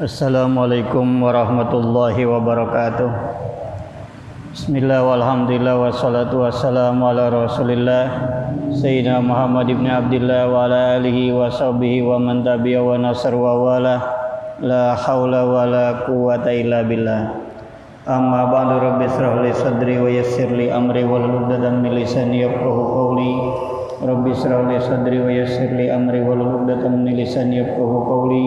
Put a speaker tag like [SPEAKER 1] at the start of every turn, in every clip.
[SPEAKER 1] Assalamualaikum warahmatullahi wabarakatuh. Bismillah walhamdulillah wassalatu wassalamu ala rasulillah Sayyidina Muhammad ibn Abdillah wa ala alihi wa sahbihi wa man tabi'a wa nasar wa wala. La hawla wa la quwata illa billah. Amma ba'du, rabbi israh li sadri wa yassir li amri wahlul 'uqdatam min lisani yafqahu qawli. Rabbi israh li sadri wa yassir li amri wahlul 'uqdatam min lisani yafqahu qawli.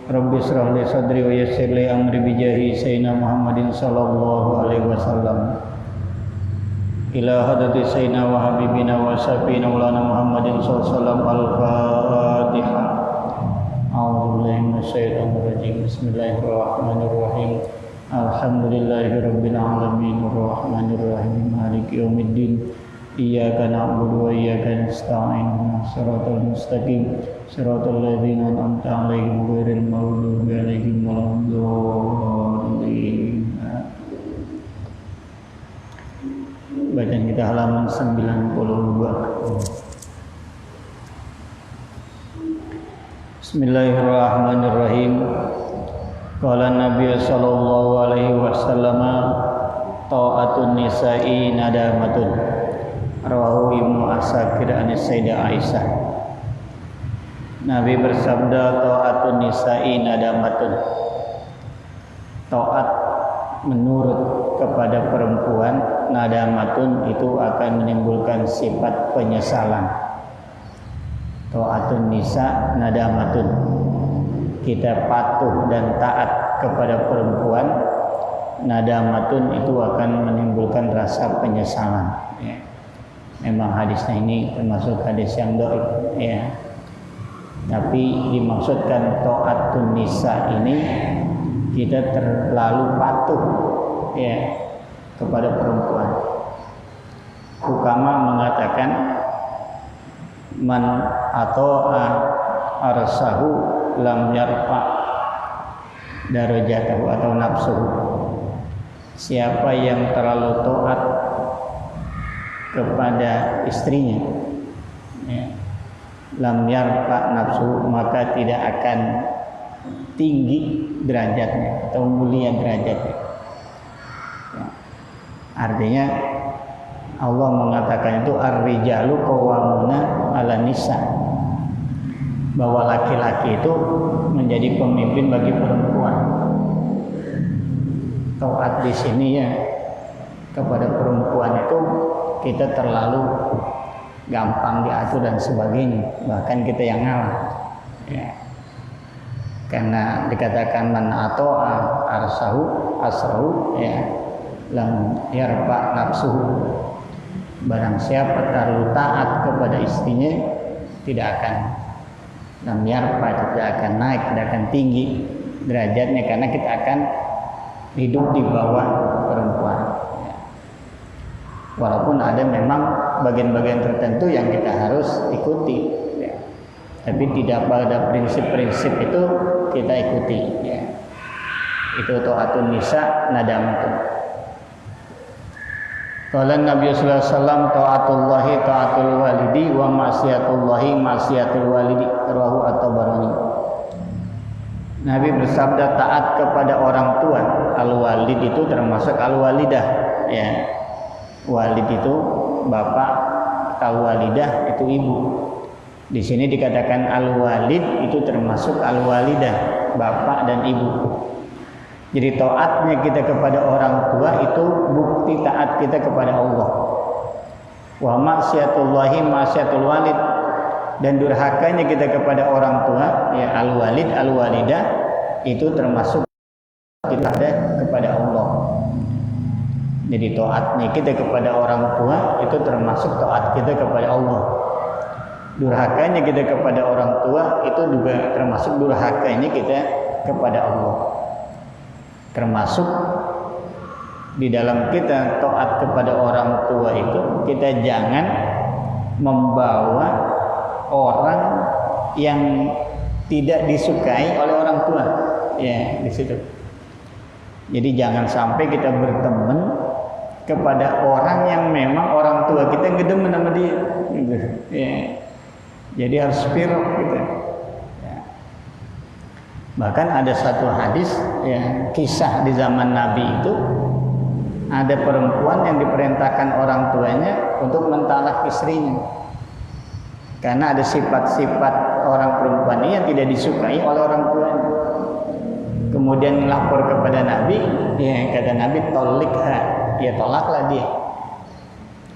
[SPEAKER 1] Rabbi israh li sadri wa yassir li amri bijahi sayyidina Muhammadin sallallahu alaihi wasallam. Ila hadrati sayyidina wa habibina wa syafiina maulana Muhammadin sallallahu alaihi wasallam. Al-Fatihah. A'udzu billahi minasy syaithanir rajim. Bismillahirrahmanirrahim. Alhamdulillahirabbil alamin arrahmanir rahim maliki yaumiddin. Iyyaka na'budu wa iyyaka nasta'in shiratal mustaqim shiratal ladzina an'amta 'alaihim ghairil maghdubi 'alaihim waladdallin. Bacaan kita halaman 92. Bismillahirrahmanirrahim. Qala Nabi sallallahu alaihi wasallam, ta'atun nisa'i nadamatun. Rawahu Ibnu Asakir an Sayyidah Aisyah. Nabi bersabda, ta'atun nisa'i nadamatun. Taat menurut kepada perempuan, nadamatun itu akan menimbulkan sifat penyesalan. Ta'atun nisa nadamatun. Kita patuh dan taat kepada perempuan, nadamatun itu akan menimbulkan rasa penyesalan. Ya. Memang hadisnya ini termasuk hadis yang dhaif, ya. Tapi dimaksudkan ta'atun nisa ini kita terlalu patuh, ya, kepada perempuan. Hukama mengatakan man ata'a arsahu lam yarfa darajatahu atau nafsuhu. Siapa yang terlalu taat kepada istrinya, ya, lam yarfa nafsu, maka tidak akan tinggi derajatnya atau mulia derajatnya. Ya. Artinya Allah mengatakan itu ar-rijalu qawwamuna 'alan nisa, bahwa laki-laki itu menjadi pemimpin bagi perempuan. Taat di sini ya kepada perempuan itu kita terlalu gampang diatur dan sebagainya, bahkan kita yang ngalah, ya. Karena dikatakan man ata'a arsahu asrahu, ya, lam yarfa nafsuhu. Barang siapa terlalu taat kepada istrinya, tidak akan lam yarfa, tidak akan naik, tidak akan tinggi derajatnya, karena kita akan hidup di bawah perempuan. Walaupun ada memang bagian-bagian tertentu yang kita harus ikuti, ya. Tapi tidak pada prinsip-prinsip itu kita ikuti, ya. Itu ta'atun nisa nadamatun. Qala Nabi sallallahu alaihi wasallam, ta'atullahi ta'atul walidi wa ma'siyatullahi ma'siyatul walidi. Rawahu at-Tabarani. Nabi bersabda, taat kepada orang tua. Al-walid itu termasuk al-walidah, ya. Walid itu bapak, al-walidah itu ibu. Di sini dikatakan al-walid itu termasuk al-walidah, bapak dan ibu. Jadi taatnya kita kepada orang tua itu bukti taat kita kepada Allah. Wa ma'siyatullahi ma'siyatul walid, dan durhakanya kita kepada orang tua, ya, al-walid, al-walidah itu termasuk kita kepada Allah. Jadi taatnya kita kepada orang tua itu termasuk taat kita kepada Allah. Durhakanya kita kepada orang tua itu juga termasuk durhakanya kita kepada Allah. Termasuk di dalam kita taat kepada orang tua itu, kita jangan membawa orang yang tidak disukai oleh orang tua, ya, di situ. Jadi jangan sampai kita berteman kepada orang yang memang orang tua kita ngedemen sama dia, gitu. Ya. Jadi harus firq gitu. Ya. Bahkan ada satu hadis ya, kisah di zaman Nabi itu ada perempuan yang diperintahkan orang tuanya untuk mentalak istrinya karena ada sifat-sifat orang perempuan ini yang tidak disukai oleh orang tuanya. Kemudian lapor kepada Nabi, ya kata Nabi, tolikha, ya tolaklah dia.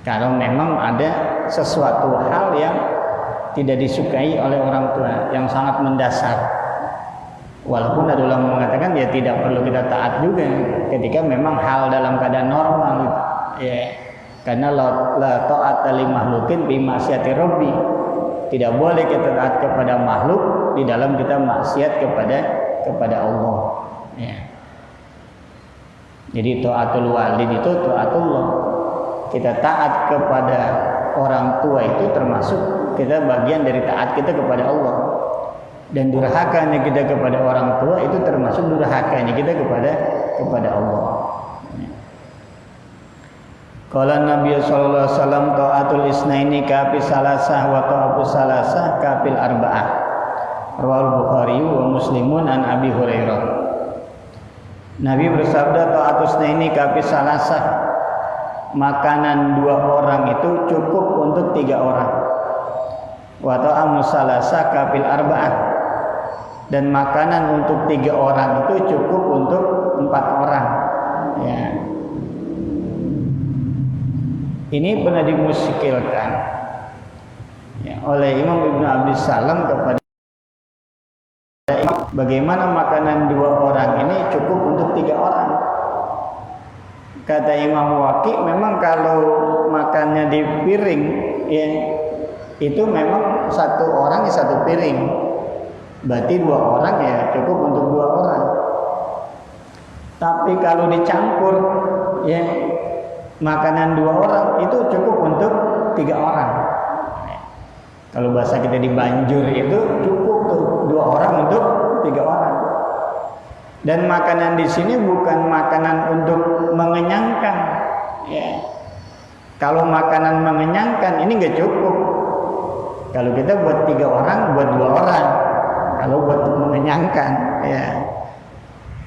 [SPEAKER 1] Kalau memang ada sesuatu hal yang tidak disukai oleh orang tua yang sangat mendasar. Walaupun ada ulama mengatakan ya tidak perlu kita taat juga ketika memang hal dalam keadaan normal gitu. Ya, karena la ta'ata li makhluqin bi ma'siyati rabbi. Tidak boleh kita taat kepada makhluk di dalam kita maksiat kepada Allah. Ya. Jadi taatul walid itu taatullah. Kita taat kepada orang tua itu termasuk kita bagian dari taat kita kepada Allah. Dan durhakanya kita kepada orang tua itu termasuk durhakanya kita kepada Allah. Qala Nabi sallallahu alaihi wasallam taatul isnaini kafil salasah wa ta'atus salasah kafil arba'ah. Rawal Bukhari wa Muslimun an Abi Hurairah. Nabi bersabda taatus isnaini kafil salasah. Makanan 2 orang itu cukup untuk 3 orang. Wa ta'amus salasah kafil arba'ah. Dan makanan untuk 3 orang itu cukup untuk 4 orang. Ya. Ini pernah dimuskilkan ya, oleh Imam Ibnu Abi Salam kepada bagaimana makanan 2 orang ini cukup untuk 3 orang. Kata Imam Waqi, memang kalau makannya di piring ya, itu memang 1 orang ya 1 piring. Berarti 2 orang ya cukup untuk 2 orang. Tapi kalau dicampur ya, makanan 2 orang itu cukup untuk 3 orang. Kalau bahasa kita di Banjur itu cukup tuh 2 orang untuk 3 orang. Dan makanan di sini bukan makanan untuk mengenyangkan. Ya. Kalau makanan mengenyangkan ini nggak cukup. Kalau kita buat 3 orang, buat 2 orang. Kalau buat mengenyangkan, ya.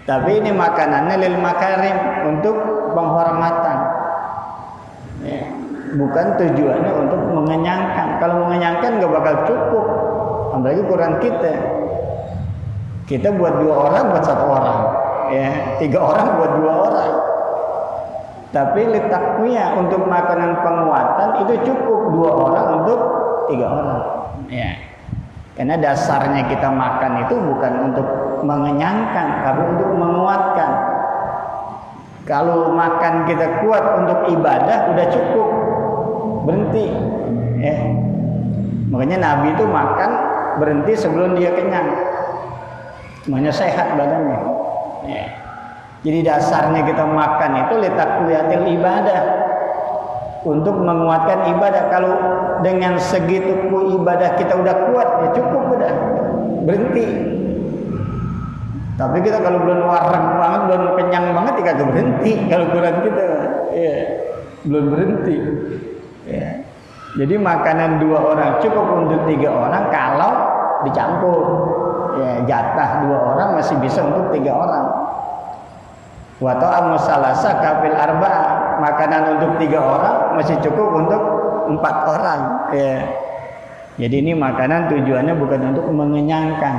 [SPEAKER 1] Tapi ini makanannya lil makarim, untuk penghormatan. Ya. Bukan tujuannya untuk mengenyangkan. Kalau mengenyangkan nggak bakal cukup, apalagi ukuran kita. Kita buat 2 orang, buat 1 orang, ya 3 orang buat 2 orang. Tapi litaknya untuk makanan penguatan itu cukup 2 orang untuk 3 orang. Ya. Karena dasarnya kita makan itu bukan untuk mengenyangkan, tapi untuk menguatkan. Kalau makan kita kuat untuk ibadah udah cukup, berhenti. Makanya Nabi itu makan berhenti sebelum dia kenyang. Semuanya sehat badannya. Ya. Jadi dasarnya kita makan itu litakwiyatil ibadah, untuk menguatkan ibadah. Kalau dengan segitu ibadah kita udah kuat, ya cukup udah, berhenti. Tapi kita kalau belum warang banget, belum kenyang banget, ya kagak berhenti. Kalau ukuran kita, ya, belum berhenti. Ya. Jadi makanan 2 orang cukup untuk 3 orang kalau dicampur. Ya, jatah 2 orang masih bisa untuk 3 orang. Wa ta'amus salasa kafil arba'ah. Makanan untuk 3 orang masih cukup untuk 4 orang. Ya. Jadi ini makanan tujuannya bukan untuk mengenyangkan,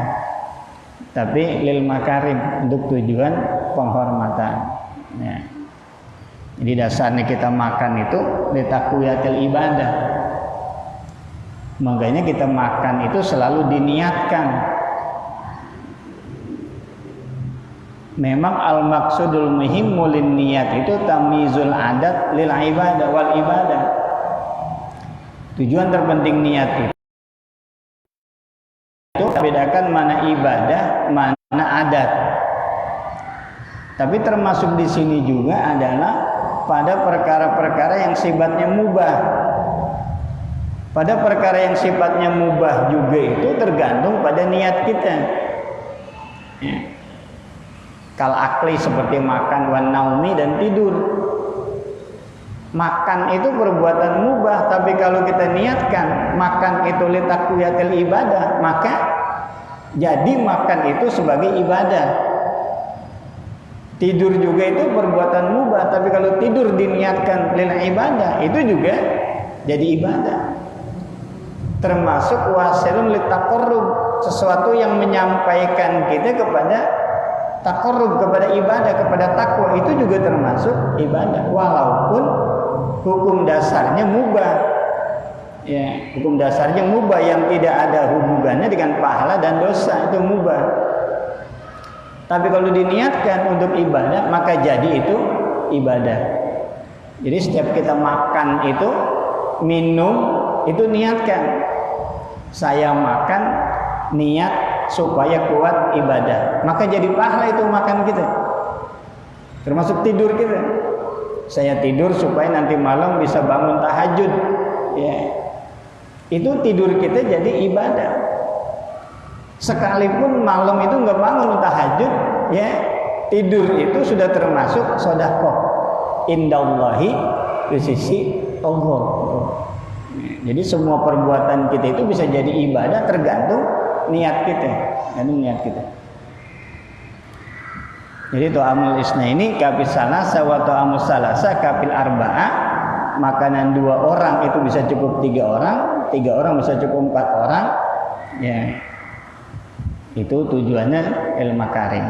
[SPEAKER 1] tapi lil makarim, untuk tujuan penghormatan. Ya. Jadi dasarnya kita makan itu litakwiyatil ibadah. Makanya kita makan itu selalu diniatkan. Memang al-maqsudul muhimmu lin niyat itu tamyizul adat lil ibadah wal ibadah. Tujuan terpenting niat itu bedakan mana ibadah, mana adat. Tapi termasuk di sini juga adalah pada perkara-perkara yang sifatnya mubah. Pada perkara yang sifatnya mubah juga itu tergantung pada niat kita. Ya. Kal akli seperti makan, wan naumi, dan tidur. Makan itu perbuatan mubah, tapi kalau kita niatkan makan itu litakwiyatil ibadah, maka Jadi makan itu sebagai ibadah. Tidur juga itu perbuatan mubah, tapi kalau tidur diniatkan lil ibadah, itu juga jadi ibadah. Termasuk wasilun litaqarrub, sesuatu yang menyampaikan kita kepada taqarrub, kepada ibadah, kepada takwa, itu juga termasuk ibadah walaupun hukum dasarnya mubah. Ya, hukum dasarnya mubah yang tidak ada hubungannya dengan pahala dan dosa, itu mubah. Tapi kalau diniatkan untuk ibadah, maka jadi itu ibadah. Jadi setiap kita makan itu, minum itu niatkan. Saya makan niat supaya kuat ibadah, maka jadi pahala itu makan kita. Termasuk tidur kita. Saya tidur supaya nanti malam bisa bangun tahajud. Ya. Itu tidur kita jadi ibadah. Sekalipun malam itu nggak bangun tahajud, ya, tidur itu sudah termasuk sedekah indallahi, di sisi Allah. Jadi semua perbuatan kita itu bisa jadi ibadah tergantung niat kita, Jadi ta'amul isna ini kafil salasa wa ta'amul salasa kafil arba'a. Makanan 2 orang itu bisa cukup 3 orang, 3 orang bisa cukup 4 orang. Ya. Itu tujuannya ilmu karim.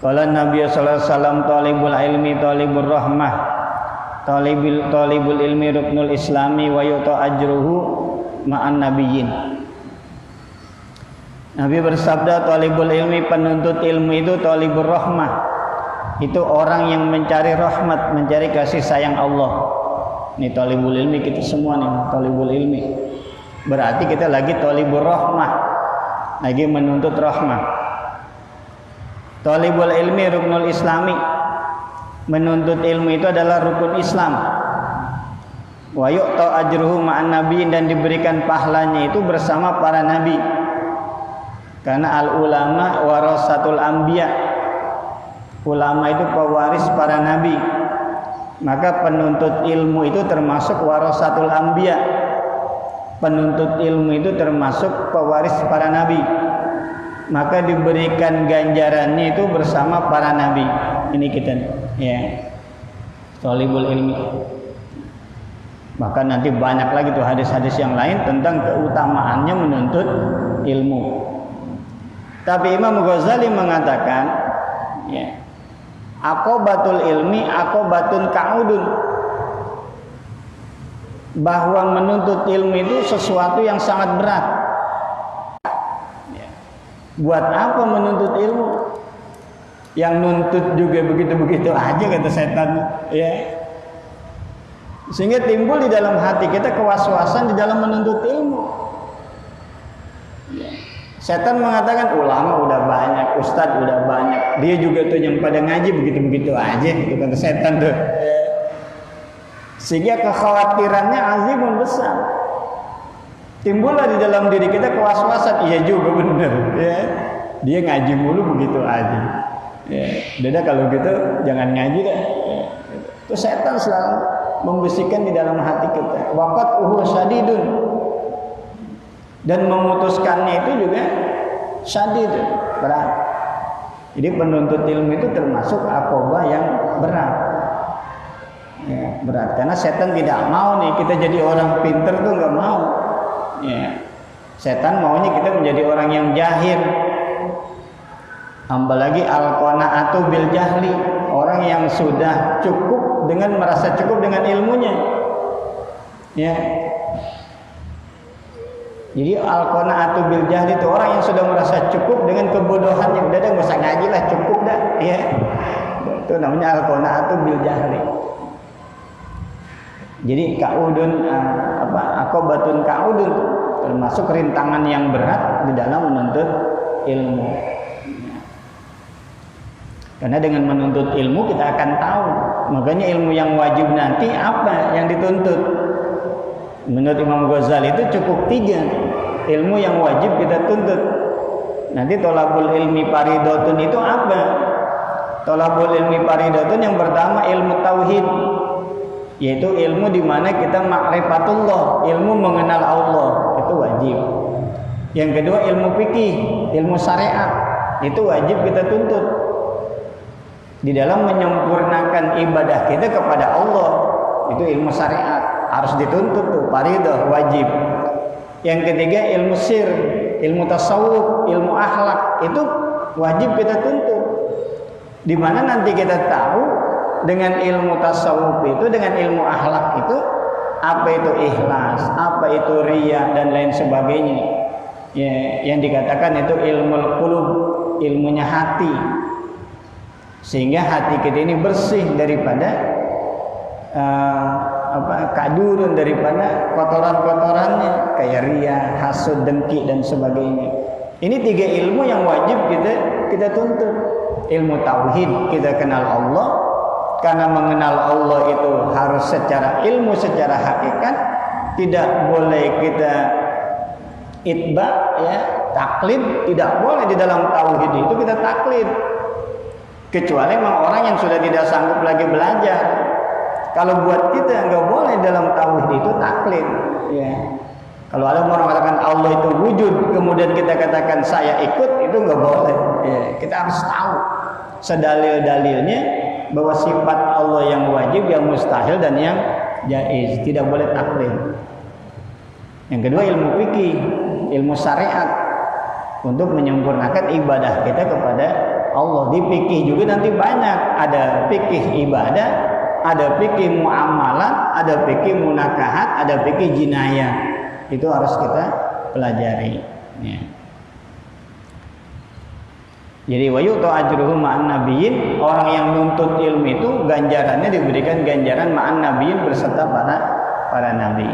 [SPEAKER 1] Kalau Nabi sallallahu alaihi wasallam talibul ilmi talibur rahmah, talibul ilmi ruknul islami wa yuta ajruhu ma'an nabiyyin. Nabi bersabda, talibul ilmi, penuntut ilmu itu talibur rahmah. Itu orang yang mencari rahmat, mencari kasih sayang Allah. Ini talibul ilmi kita semua nih, talibul ilmi. Berarti kita lagi talibur rahmah, lagi menuntut rahmah. Talibul ilmi ruknul islami. Menuntut ilmu itu adalah rukun Islam. Wa yu'ta ajruhu ma'an nabiyyin, dan diberikan pahalanya itu bersama para nabi. Karena al ulama warasatul anbiya. Ulama itu pewaris para nabi. Maka penuntut ilmu itu termasuk warasatul anbiya. Penuntut ilmu itu termasuk pewaris para nabi. Maka diberikan ganjarannya itu bersama para nabi. Ini kita, ya, talibul ilmi. Bahkan nanti banyak lagi tuh hadis-hadis yang lain tentang keutamaannya menuntut ilmu. Tapi Imam Ghazali mengatakan, ya, aqobatul ilmi aqobatun ka'udun, bahwa menuntut ilmu itu sesuatu yang sangat berat. Ya. Buat apa menuntut ilmu? Yang nuntut juga begitu-begitu aja, kata setan, ya. Sehingga timbul di dalam hati kita kewaswasan di dalam menuntut ilmu. Ya. Setan mengatakan ulama udah banyak, ustadz udah banyak, dia juga tuh yang pada ngaji begitu-begitu aja, gitu kata setan tuh. Sehingga kekhawatirannya azimun besar. Timbullah di dalam diri kita kewaswasan, iya juga bener, ya. Dia ngaji mulu begitu aja. Ya, beda kalau gitu jangan ngaji dah. Ya. Itu setan selalu membisikkan di dalam hati kita. Waqat syadidun, dan memutuskannya itu juga syadid, berat. Jadi penuntut ilmu itu termasuk aqobah yang berat. Ya, berat karena setan tidak mau nih kita jadi orang pinter tuh, nggak mau. Ya. Setan maunya kita menjadi orang yang jahil. Apalagi al-qanaatu bil jahli, orang yang sudah cukup dengan merasa cukup dengan ilmunya. Ya. Jadi al-qanaatu bil jahli itu orang yang sudah merasa cukup dengan kebodohannya. Udah dah, enggak usah ngaji lah, cukup dah, ya. Itu namanya al-qanaatu bil jahli. Jadi kaudun aqobatun kaudun, termasuk rintangan yang berat di dalam menuntut ilmu. Karena dengan menuntut ilmu kita akan tahu. Makanya ilmu yang wajib nanti apa yang dituntut. Menurut Imam Ghazali itu cukup 3 ilmu yang wajib kita tuntut. Nanti tolabul ilmi paridotun itu apa? Tolabul ilmi paridotun yang pertama ilmu tauhid, yaitu ilmu di mana kita ma'rifatullah, ilmu mengenal Allah, itu wajib. Yang kedua ilmu fikih, ilmu syariat, itu wajib kita tuntut di dalam menyempurnakan ibadah kita kepada Allah. Itu ilmu syariat, harus dituntut tuh, fardhu, wajib. Yang ketiga ilmu sir, ilmu tasawuf, ilmu akhlak, itu wajib kita tuntut. Di mana nanti kita tahu dengan ilmu tasawuf itu, dengan ilmu akhlak itu, apa itu ikhlas, apa itu riya dan lain sebagainya. Ya, yang dikatakan itu ilmu qulub, ilmunya hati. Sehingga hati kita ini bersih daripada kadurun, daripada kotoran-kotorannya kayak riya, hasud, dengki dan sebagainya. Ini 3 ilmu yang wajib kita tuntut. Ilmu tauhid, kita kenal Allah, karena mengenal Allah itu harus secara ilmu, secara hakikat, tidak boleh kita itba, ya, taklid, tidak boleh di dalam tauhid itu kita taklid, kecuali memang orang yang sudah tidak sanggup lagi belajar. Kalau buat kita nggak boleh dalam tauhid itu taklid, ya. Kalau ada orang mengatakan Allah itu wujud, kemudian kita katakan saya ikut, itu nggak boleh. Ya, kita harus tahu sedalil-dalilnya bahwa sifat Allah yang wajib, yang mustahil dan yang jaiz, tidak boleh taklid. Yang kedua ilmu fikih, ilmu syariat, untuk menyempurnakan ibadah kita kepada Allah. Di fikih juga nanti banyak, ada fikih ibadah, ada fikih muamalat, ada fikih munakahat, ada fikih jinayah. Itu harus kita pelajari, ya. Jadi wa yu'ta ajruhu ma'an nabiyyin, orang yang nuntut ilmu itu ganjarannya diberikan ganjaran ma'an nabiyyin, berserta para nabi.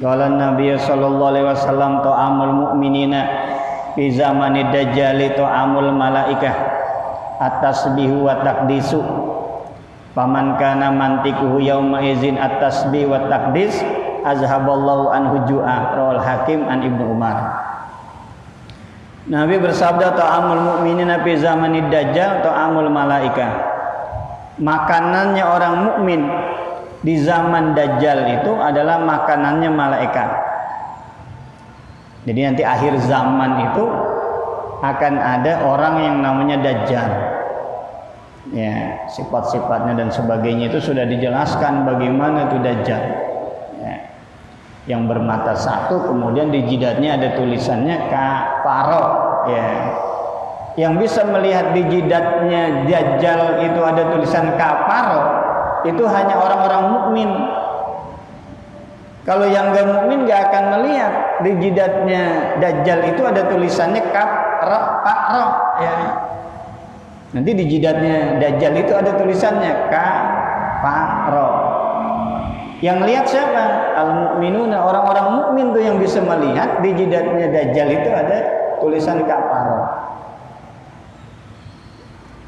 [SPEAKER 1] Qala Nabi sallallahu alaihi wasallam ta'amul mu'minina fi zamanid dajjal ta'amul malaikah at-tasbihu wa taqdisu. Paman kana mantikuhu yauma izin at-tasbih wa taqdis azhaballahu anhu ju'a. Rawal Hakim an Ibnu Umar. Nabi bersabda, ta'amul mu'minina fi zamanid dajjal ta'amul malaikah. Makanannya orang mukmin di zaman dajjal itu adalah makanannya malaikat. Jadi nanti akhir zaman itu akan ada orang yang namanya dajjal. Ya, sifat-sifatnya dan sebagainya itu sudah dijelaskan bagaimana itu dajjal. Ya. Yang bermata satu, kemudian di jidatnya ada tulisannya kafaro, ya. Yang bisa melihat di jidatnya dajjal itu ada tulisan kafaro, itu hanya orang-orang mukmin. Kalau yang enggak mukmin enggak akan melihat di jidatnya dajjal itu ada tulisannya kafaro, ya. Nanti di jidatnya dajjal itu ada tulisannya kafaro. Yang lihat siapa? Al-mu'minuna, orang-orang mukmin tuh yang bisa melihat di jidatnya dajjal itu ada tulisan kafaro.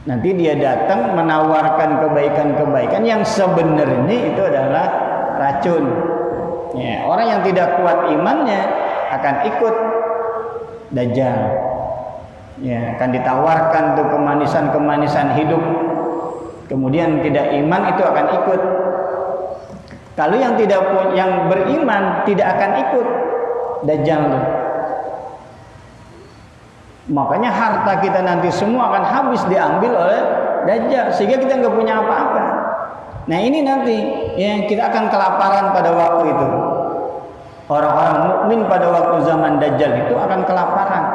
[SPEAKER 1] Nanti dia datang menawarkan kebaikan-kebaikan yang sebenarnya itu adalah racun. Ya, orang yang tidak kuat imannya akan ikut dajjal. Ya, akan ditawarkan tuh kemanisan-kemanisan hidup. Kemudian tidak iman itu akan ikut. Kalau yang beriman tidak akan ikut dajjal tuh. Makanya harta kita nanti semua akan habis diambil oleh dajjal, sehingga kita nggak punya apa-apa. Nah ini nanti ya, kita akan kelaparan pada waktu itu. Orang-orang mukmin pada waktu zaman dajjal itu akan kelaparan.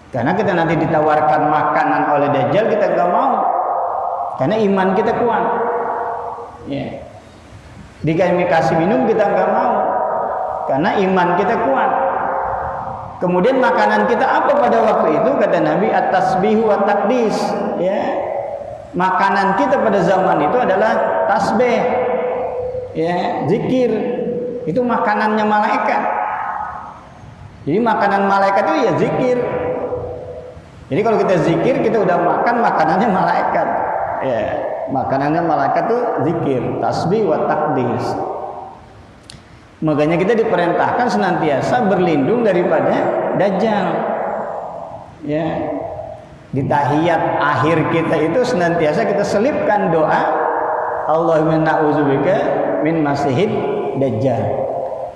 [SPEAKER 1] Karena kita nanti ditawarkan makanan oleh dajjal, kita nggak mau. Karena iman kita kuat. Ya. Dikasih minum kita nggak mau. Karena iman kita kuat. Kemudian makanan kita apa pada waktu itu? Kata Nabi, at-tasbihu wa taqdis. Ya. Makanan kita pada zaman itu adalah tasbih. Ya, zikir. Itu makanannya malaikat. Jadi makanan malaikat itu ya zikir. Jadi kalau kita zikir, kita udah makan makanannya malaikat. Ya, makanannya malaikat itu zikir, tasbih wa taqdis. Makanya kita diperintahkan senantiasa berlindung daripada dajjal. Ya. Di tahiyat akhir kita itu senantiasa kita selipkan doa Allahumma na'udzubika min masihid dajjal.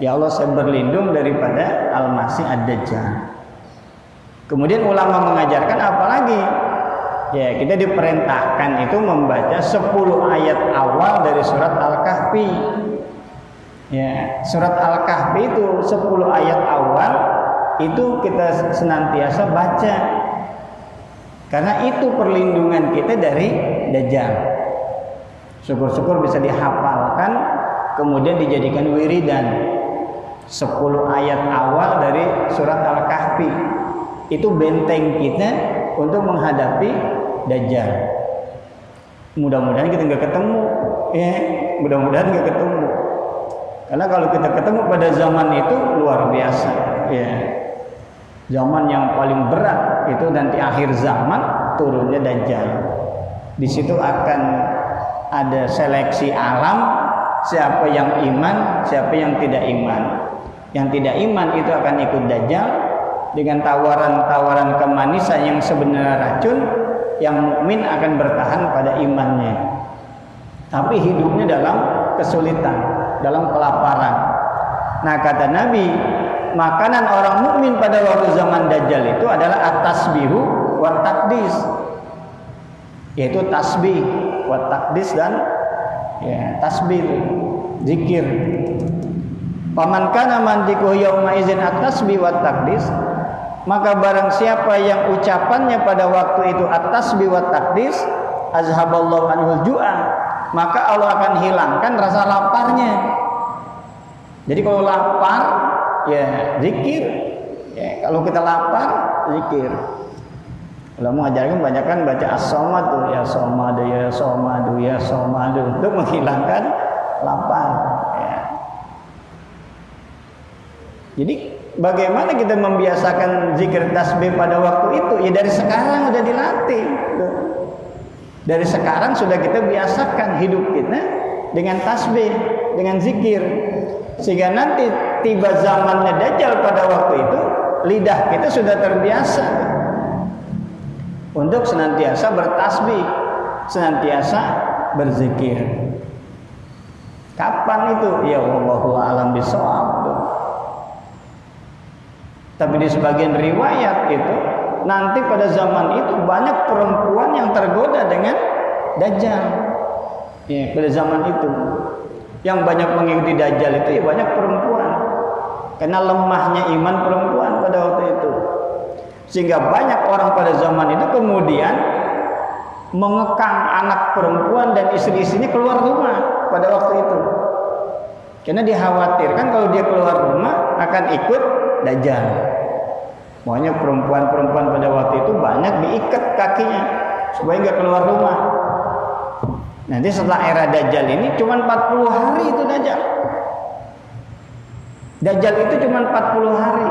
[SPEAKER 1] Ya Allah, saya berlindung daripada Al-Masih Ad-Dajjal. Kemudian ulama mengajarkan apalagi? Ya, kita diperintahkan itu membaca 10 ayat awal dari surat Al-Kahfi. Ya, surat Al-Kahfi itu 10 ayat awal itu kita senantiasa baca. Karena itu perlindungan kita dari Dajjal. Syukur-syukur bisa dihafalkan, kemudian dijadikan wiridan. 10 ayat awal dari surat Al-Kahfi itu benteng kita untuk menghadapi Dajjal. Mudah-mudahan kita nggak ketemu, ya. Mudah-mudahan nggak ketemu. Karena kalau kita ketemu pada zaman itu luar biasa, ya. Zaman yang paling berat itu nanti akhir zaman turunnya Dajjal. Di situ akan ada seleksi alam, siapa yang iman, siapa yang tidak iman. Yang tidak iman itu akan ikut Dajjal dengan tawaran-tawaran kemanisan yang sebenarnya racun. Yang mukmin akan bertahan pada imannya, tapi hidupnya dalam kesulitan, dalam kelaparan. Nah, kata Nabi, makanan orang mukmin pada waktu zaman Dajjal itu adalah at-tasbihu wa taqdis, yaitu tasbih wa taqdis dan ya tasbih, zikir. Paman kana mantiquhu yauma idzin at-tasbih wa taqdis, maka barang siapa yang ucapannya pada waktu itu at-tasbih wa taqdis, azhaballahu anhul ju'a, maka Allah akan hilangkan rasa laparnya. Jadi kalau lapar ya zikir, ya, kalau kita lapar zikir. Kalau mau ajarkan banyak kan baca as-somadu, ya somadu, ya somadu, ya somadu, untuk menghilangkan lapar, ya. Jadi bagaimana kita membiasakan zikir tasbih pada waktu itu? Ya dari sekarang udah dilatih. Dari sekarang sudah kita biasakan hidup kita dengan tasbih, dengan zikir. Sehingga nanti tiba zamannya Dajjal pada waktu itu, lidah kita sudah terbiasa untuk senantiasa bertasbih, senantiasa berzikir. Kapan itu? Ya wallahu a'lam bishawab. Tapi di sebagian riwayat itu nanti pada zaman itu banyak perempuan yang tergoda dengan Dajjal. Ya, pada zaman itu yang banyak mengikuti Dajjal itu ya banyak perempuan. Karena lemahnya iman perempuan pada waktu itu. Sehingga banyak orang pada zaman itu kemudian mengekang anak perempuan dan istri-istrinya keluar rumah pada waktu itu. Karena dikhawatirkan kalau dia keluar rumah akan ikut Dajjal. Makanya perempuan-perempuan pada waktu itu banyak diikat kakinya supaya nggak keluar rumah. Nanti setelah era Dajjal ini cuma 40 hari itu Dajjal. Dajjal itu cuma 40 hari.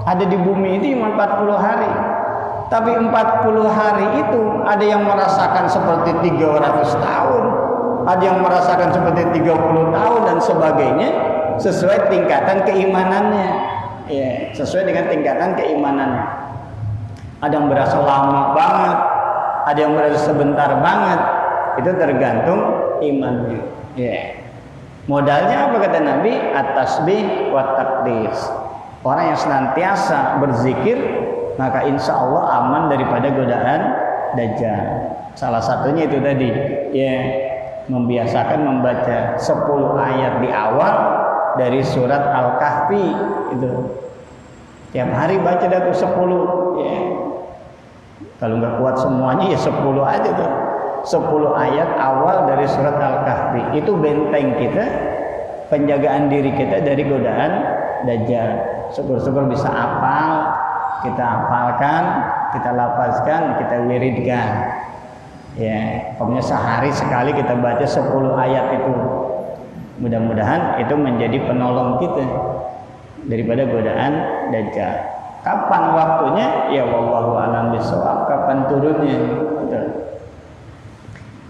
[SPEAKER 1] Ada di bumi itu cuma 40 hari. Tapi 40 hari itu ada yang merasakan seperti 300 tahun. Ada yang merasakan seperti 30 tahun dan sebagainya, sesuai tingkatan keimanannya. Ya, sesuai dengan tingkatan keimanannya. Ada yang berasa lama banget, ada yang berasa sebentar banget. Itu tergantung imannya. Ya. Modalnya apa kata Nabi? At-tasbih wa taqdis. Orang yang senantiasa berzikir, maka insya Allah aman daripada godaan Dajjal. Salah satunya itu tadi, ya, membiasakan membaca 10 ayat di awal dari surat Al-Kahfi itu. Tiap hari baca dah tuh 10, ya. Kalau nggak kuat semuanya ya 10 aja tuh. 10 ayat awal dari surat Al-Kahfi. Itu benteng kita, penjagaan diri kita dari godaan Dajjal. Syukur-syukur bisa hafal, kita hafalkan, kita lafazkan, kita wiridkan. Ya, pokoknya sehari sekali kita baca 10 ayat itu. Mudah-mudahan itu menjadi penolong kita daripada godaan Dajjal. Kapan waktunya? Ya wallahu a'lam bishawab. Kapan turunnya? Betul.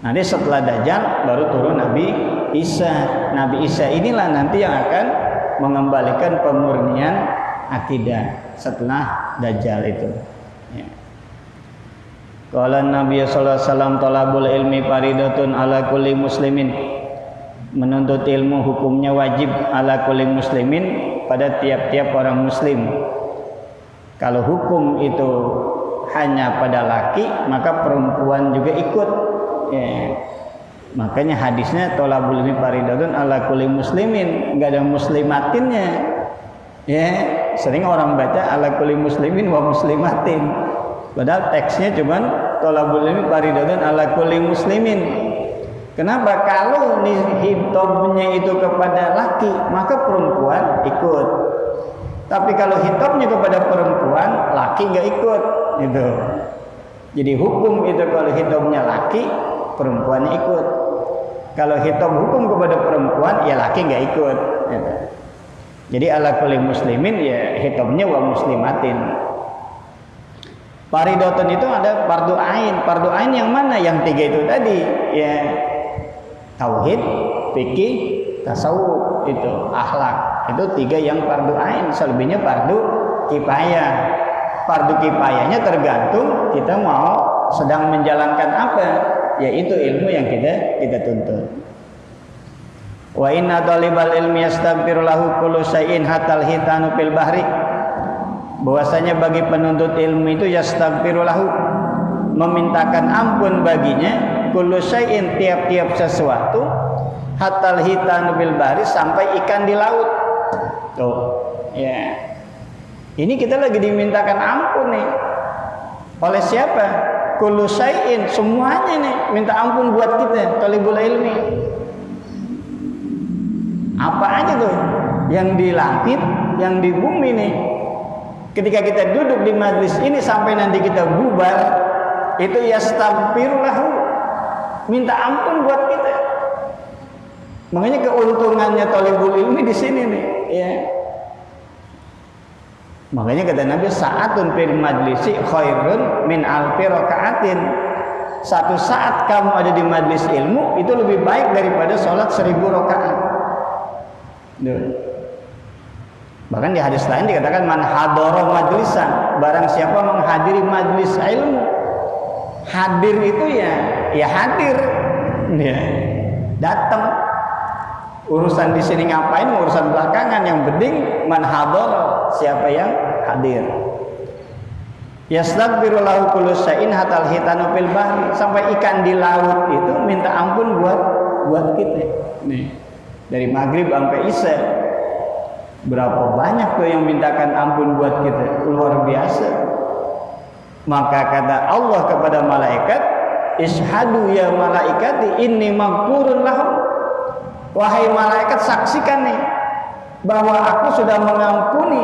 [SPEAKER 1] Nanti setelah Dajjal baru turun Nabi Isa. Nabi Isa inilah nanti yang akan mengembalikan pemurnian akidah setelah Dajjal itu. Ya. Qala Nabi sallallahu alaihi wasallam talabul ilmi faridatun ala kulli muslimin. Menuntut ilmu hukumnya wajib ala kulli muslimin, pada tiap-tiap orang muslim. Kalau hukum itu hanya pada laki, maka perempuan juga ikut. Ya. Makanya hadisnya tolabul ilmi faridatun ala kulli muslimin, enggak ada muslimatinnya. Ya, sering orang baca ala kulli muslimin wa muslimatin. Padahal teksnya cuman tolabul ilmi faridatun ala kulli muslimin. Kenapa? Kalau hitobnya itu kepada laki, maka perempuan ikut. Tapi kalau hitobnya kepada perempuan, laki nggak ikut. Gitu. Jadi hukum itu kalau hitobnya laki, perempuan ikut. Kalau hitob hukum kepada perempuan, ya laki nggak ikut. Gitu. Jadi ala kulli muslimin, ya hitobnya wa muslimatin. Faridatun itu ada fardu ain. Fardu ain yang mana? Yang 3 itu tadi. Ya. Tauhid, fikih, tasawuf, itu akhlak. Itu 3 yang fardu ain, selebihnya fardu kifayah. Fardu kifayahnya tergantung kita mau sedang menjalankan apa, yaitu ilmu yang kita tuntut. Wa inna talibal ilmi yastaghfiru lahu kullu syai'in hatal hitanu fil bahri. Bahwasanya bagi penuntut ilmu itu yastaghfiru lahu, memintakan ampun baginya kullu syai'in, tiap-tiap sesuatu, hatal hitan bil bahri, sampai ikan di laut. Tuh, ya. Ini kita lagi dimintakan ampun nih. Oleh siapa? Kullu syai'in, semuanya nih minta ampun buat kita, talibul ilmi. Apa aja tuh? Yang di langit, yang di bumi nih. Ketika kita duduk di majlis ini sampai nanti kita bubar, itu yastaghfiru lahu, minta ampun buat kita. Makanya keuntungannya talibul ilmi di sini nih, ya. Makanya kata Nabi, sa'atun fil majlisi khairun min alfi raka'atin. Satu saat kamu ada di majlis ilmu itu lebih baik daripada sholat 1000 rakaat. Bahkan di hadis lain dikatakan man hadara majlisan, barang siapa menghadiri majlis ilmu. Hadir itu ya hadir, ya datang. Urusan di sini ngapain, urusan belakangan, yang penting man hadara, siapa yang hadir. Yastaghfiru lahu kullu syai'in hatal hitanu fil bahri, sampai ikan di laut itu minta ampun buat kita. Nih, dari maghrib sampai isya, berapa banyak tuh yang mintakan ampun buat kita, luar biasa. Maka kata Allah kepada malaikat, ishadu ya malaikati inni maghfurun lahum. Wahai malaikat, saksikan nih bahwa aku sudah mengampuni.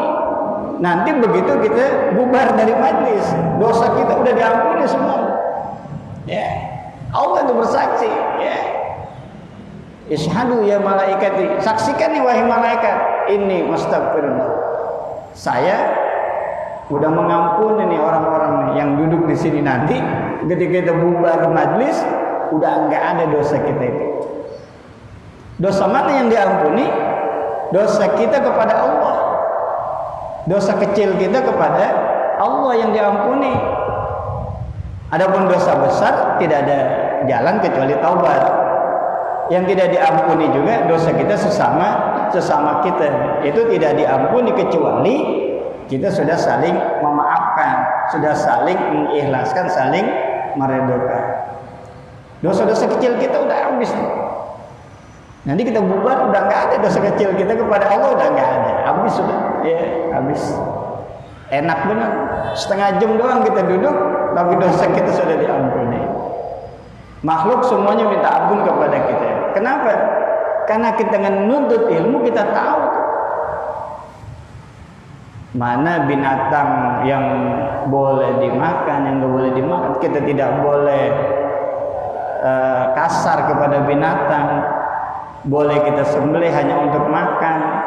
[SPEAKER 1] Nanti begitu kita bubar dari majlis, dosa kita udah diampuni semua. Ya, Allah itu bersaksi. Ya, ishadu ya malaikati, saksikan nih wahai malaikat, ini mustaghfirullah. Saya udah mengampuni nih orang-orang yang duduk di sini, nanti ketika kita bubar majlis udah enggak ada dosa kita itu. Dosa mana yang diampuni? Dosa kita kepada Allah. Dosa kecil kita kepada Allah yang diampuni. Adapun dosa besar tidak ada jalan kecuali taubat. Yang tidak diampuni juga dosa kita sesama kita. Itu tidak diampuni kecuali kita sudah saling memaafkan, sudah saling mengikhlaskan, saling meredokan. Dosa-dosa kecil kita udah habis. Nanti kita bubar udah nggak ada dosa kecil kita kepada Allah, udah nggak ada, habis sudah, ya habis. Enak benar, setengah jam doang kita duduk, tapi dosa kita sudah diampuni. Makhluk semuanya minta ampun kepada kita. Kenapa? Karena kita menuntut ilmu, kita tahu mana binatang yang boleh dimakan, yang nggak boleh dimakan. Kita tidak boleh kasar kepada binatang. Boleh kita sembelih hanya untuk makan.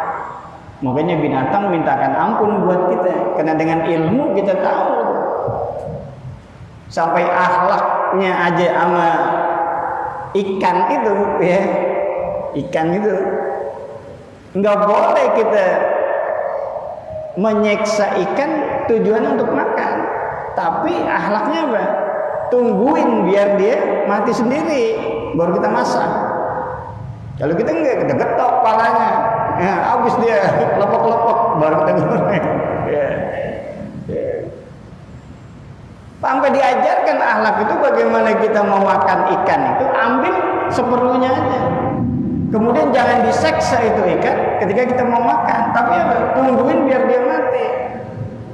[SPEAKER 1] Makanya binatang mintakan ampun buat kita, karena dengan ilmu kita tahu. Sampai akhlaknya aja sama ikan itu, ya, ikan itu nggak boleh kita menyiksa ikan tujuannya untuk makan, tapi akhlaknya apa? Tungguin biar dia mati sendiri, baru kita masak. Kalau kita enggak, kita getok palanya. Ya, habis dia lepok-lepok baru kita goreng. Ya. Ya. Sampai diajarkan akhlak itu bagaimana kita mau makan ikan itu ambil seperlunya aja. Kemudian jangan diseksa itu ikan ketika kita mau makan, tapi tungguin biar dia mati.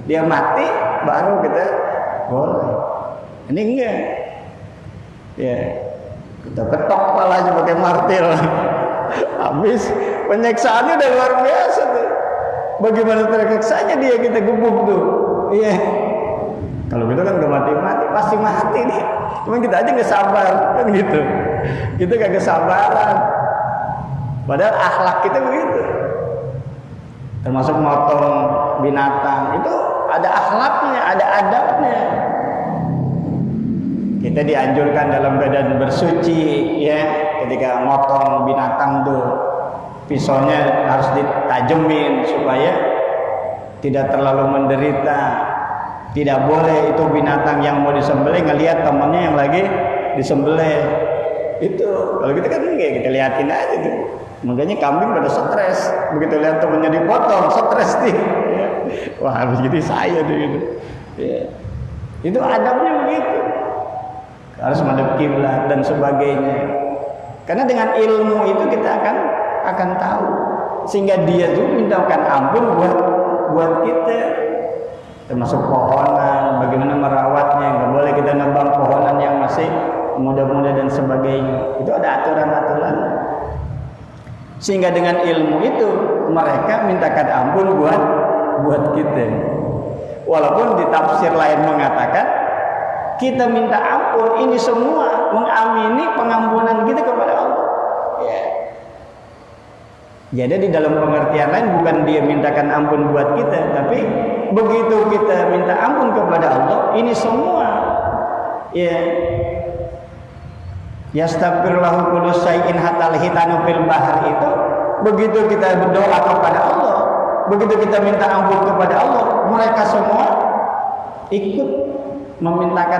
[SPEAKER 1] Dia mati baru kita goreng. Ini enggak. Ya. Kita ketok kepalanya pakai martil. Habis penyiksaannya udah luar biasa tuh. Bagaimana terkeksanya dia kita gebuk tuh. Iya. Kalau kita kan gak mati-mati, pasti mati dia. Cuma kita aja gak sabar kan gitu. Kita gak kesabaran. Padahal akhlak kita begitu. Termasuk motong binatang itu ada akhlaknya, ada adabnya. Kita dianjurkan dalam keadaan bersuci ya, ketika motong binatang tuh pisaunya harus ditajemin supaya tidak terlalu menderita. Tidak boleh itu binatang yang mau disembelih ngelihat temannya yang lagi disembelih. Itu kalau kita kan enggak, kita liatin aja tuh. Makanya kambing pada stres begitu lihat temannya dipotong, stres nih. Wah, harus jadi saya tuh gitu. Ya. Itu adabnya begitu. Harus madhab kiblat dan sebagainya. Karena dengan ilmu itu kita akan tahu, sehingga dia tuh mintakan ampun buat kita. Termasuk pohonan, bagaimana merawatnya, nggak boleh kita nebang pohonan yang masih muda-muda dan sebagainya. Itu ada aturan-aturan. Sehingga dengan ilmu itu mereka mintakan ampun buat kita. Walaupun di tafsir lain mengatakan kita minta ampun, ini semua mengamini pengampunan kita kepada Allah. Ya. Jadi di dalam pengertian lain bukan dia mintakan ampun buat kita, tapi begitu kita minta ampun kepada Allah, ini semua ya yastaghfirullahu kullu syai'in hatal hitanu fil bahr itu begitu kita berdoa kepada Allah, begitu kita minta ampun kepada Allah, mereka semua ikut memintakan